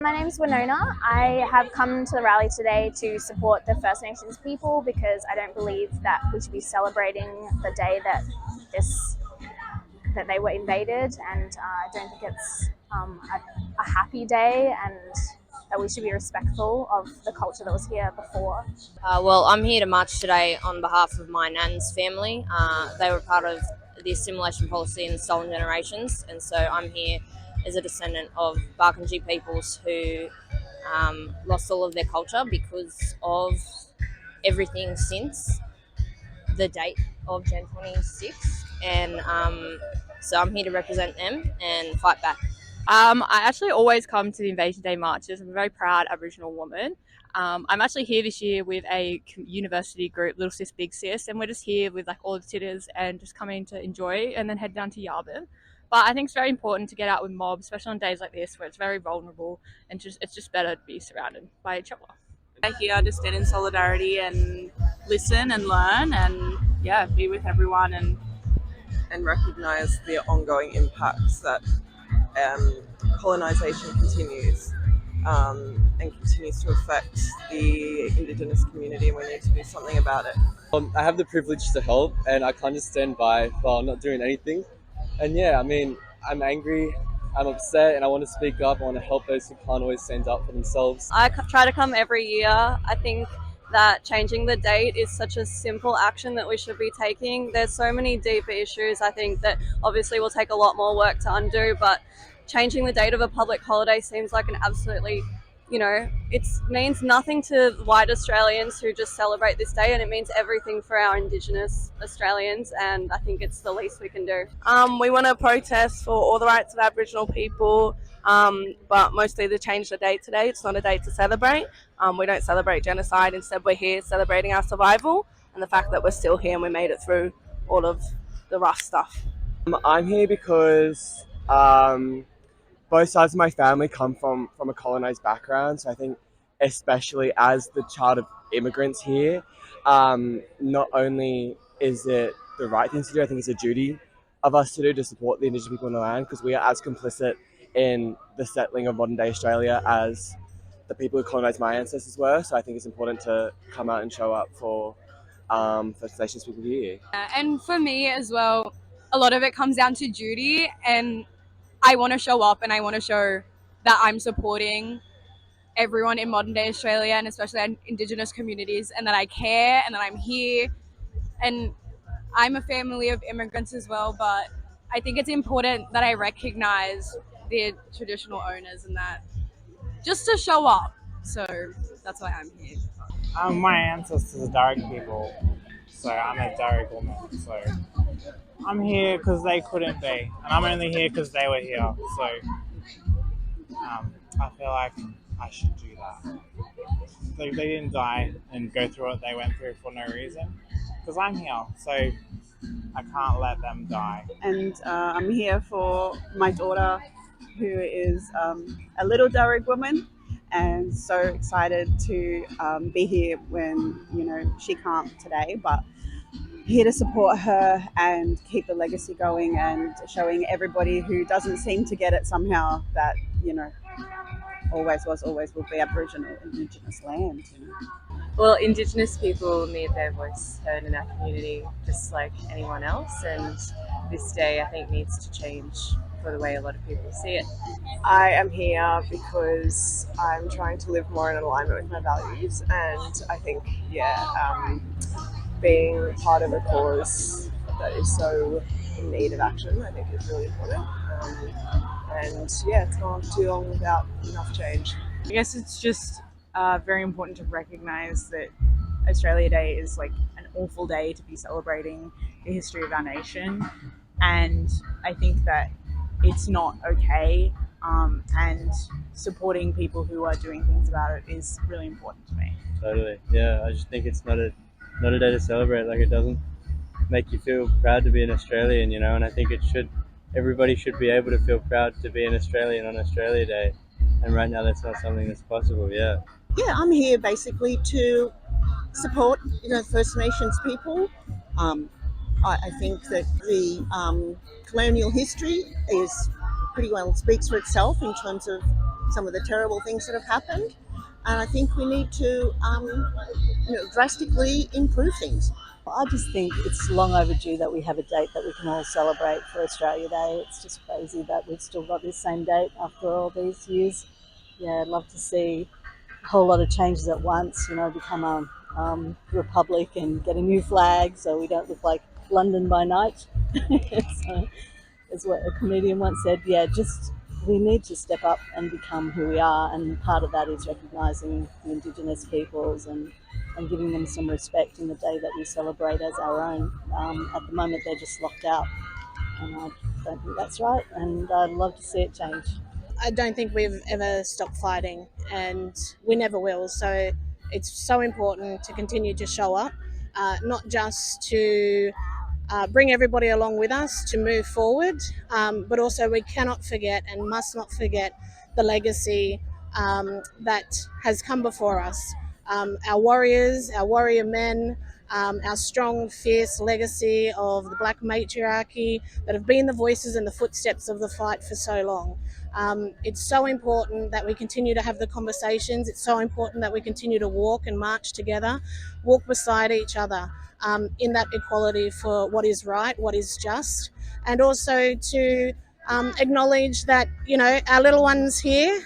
My name is Winona. I have come to the rally today to support the First Nations people because I don't believe that we should be celebrating the day that they were invaded, and I don't think it's a happy day, and that we should be respectful of the culture that was here before. Well, I'm here to march today on behalf of my nan's family. They were part of the assimilation policy in the stolen generations, and so I'm here as a descendant of Barkindji peoples who lost all of their culture because of everything since the date of Jan 26, and so I'm here to represent them and fight back. I actually always come to the Invasion Day marches. I'm a very proud Aboriginal woman. I'm actually here this year with a university group, Little Sis Big Sis, and we're just here with like all the titters and just coming to enjoy and then head down to Yarbin. But I think it's very important to get out with mobs, especially on days like this where it's very vulnerable and it's just better to be surrounded by each other. Here to stand in solidarity and listen and learn and be with everyone and recognise the ongoing impacts that colonisation continues and continues to affect the Indigenous community, and we need to do something about it. I have the privilege to help, and I can't just stand by while not doing anything. And I'm angry, I'm upset, and I want to speak up. I want to help those who can't always stand up for themselves. I try to come every year. I think that changing the date is such a simple action that we should be taking. There's so many deeper issues, I think, that obviously will take a lot more work to undo, but changing the date of a public holiday seems like an absolutely, it means nothing to white Australians who just celebrate this day, and it means everything for our Indigenous Australians, and I think it's the least we can do. we want to protest for all the rights of Aboriginal people, but mostly to change the date today. It's not a date to celebrate. We don't celebrate genocide. Instead, we're here celebrating our survival and the fact that we're still here and we made it through all of the rough stuff. I'm here because both sides of my family come from a colonized background, so I think especially as the child of immigrants here, not only is it the right thing to do, I think it's a duty of us to do to support the Indigenous people in the land, because we are as complicit in the settling of modern day Australia as the people who colonised my ancestors were. So I think it's important to come out and show up for First Nations people here. And for me as well, a lot of it comes down to duty, and I want to show up and I want to show that I'm supporting everyone in modern day Australia, and especially Indigenous communities, and that I care and that I'm here. And I'm a family of immigrants as well, but I think it's important that I recognise the traditional owners and that just to show up. So that's why I'm here. My ancestors are Darug people, so I'm a Darug woman. So I'm here because they couldn't be, and I'm only here because they were here. So I feel like I should do that. They didn't die and go through what they went through for no reason, because I'm here, so I can't let them die. And I'm here for my daughter, who is a little Darug woman, and so excited to be here when she can't today, but here to support her and keep the legacy going, and showing everybody who doesn't seem to get it somehow that always was, always will be Aboriginal Indigenous land. Well, Indigenous people need their voice heard in our community just like anyone else, and this day I think needs to change for the way a lot of people see it. I am here because I'm trying to live more in alignment with my values, and I think being part of a cause that is so in need of action, I think is really important. It's gone too long without enough change. I guess it's just very important to recognise that Australia Day is like an awful day to be celebrating the history of our nation, and I think that it's not okay, and supporting people who are doing things about it is really important to me. Totally, yeah. I just think it's not a day to celebrate. Like, it doesn't make you feel proud to be an Australian, and I think everybody should be able to feel proud to be an Australian on Australia Day, and right now that's not something that's possible. Yeah, I'm here basically to support First Nations people. I think that the colonial history is pretty well speaks for itself in terms of some of the terrible things that have happened. And I think we need to drastically improve things. I just think it's long overdue that we have a date that we can all celebrate for Australia Day. It's just crazy that we've still got this same date after all these years. Yeah, I'd love to see a whole lot of changes at once, become a republic and get a new flag so we don't look like London by night. So, as what a comedian once said, we need to step up and become who we are, and part of that is recognising the Indigenous peoples and giving them some respect in the day that we celebrate as our own. At the moment, they're just locked out, and I don't think that's right, and I'd love to see it change. I don't think we've ever stopped fighting, and we never will. So it's so important to continue to show up, not just to bring everybody along with us to move forward, but also we cannot forget and must not forget the legacy that has come before us. Our warriors, our warrior men, our strong, fierce legacy of the Black matriarchy that have been the voices and the footsteps of the fight for so long. It's so important that we continue to have the conversations. It's so important that we continue to walk and march together, walk beside each other in that equality for what is right, what is just, and also to acknowledge that, our little ones here,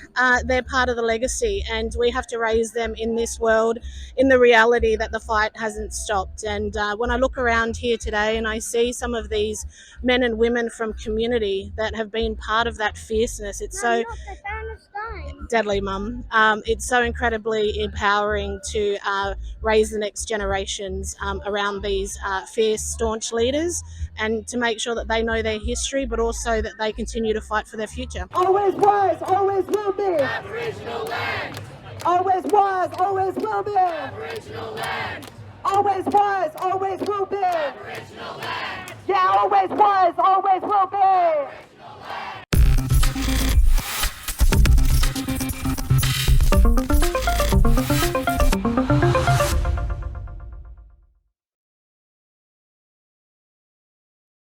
they're part of the legacy, and we have to raise them in this world, in the reality that the fight hasn't stopped. And when I look around here today and I see some of these men and women from community that have been part of that fierceness, it's so deadly, Mum. It's so incredibly empowering to raise the next generations around these fierce, staunch leaders, and to make sure that they know their history, but also that they continue to fight for their future. Always was, always will be. Aboriginal land. Always was, always will be. Aboriginal land. Always was, always will be. Aboriginal land. Yeah, always was, always will be.